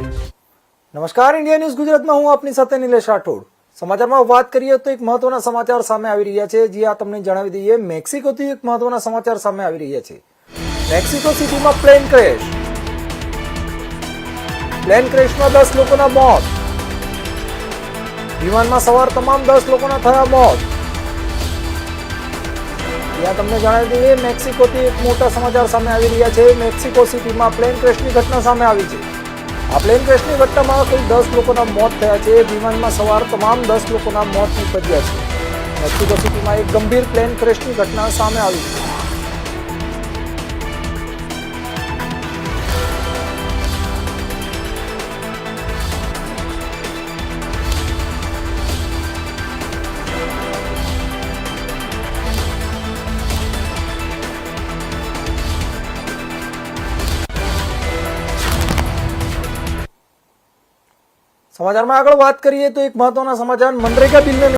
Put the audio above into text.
નમસ્કાર, India news ગુજરાતમાં હું આપની સાથે નિલેશ રાઠોડ. સમાચારમાં વાત કરીએ તો એક મહત્વના સમાચાર સામે આવી રહ્યા છે. જે આ તમને જણાવી દઈએ, મેક્સિકોથી એક મહત્વના સમાચાર સામે આવી રહ્યા છે. મેક્સિકો સિટીમાં પ્લેન ક્રેશમાં 10 લોકોના મોત. વિમાનમાં સવાર તમામ 10 લોકોના થયા મોત. ત્યાં તમને જણાવી દઈએ, મેક્સિકોથી એક મોટા સમાચાર સામે આવી રહ્યા છે. મેક્સિકો સિટીમાં પ્લેન ક્રેશની ઘટના સામે આવી છે. આ પ્લેન ક્રેશની ઘટનામાં કુલ 10 લોકોના મોત થયા છે. વિમાનમાં સવાર તમામ 10 લોકોના મોત નીપજ્યા છે. મેક્સિકો સિટીમાં એક ગંભીર પ્લેન ક્રેશની ઘટના સામે આવી છે. સમાચારમાં આગળ વાત કરીએ તો એક મહત્વના સમાચાર, મનરેગા બિલને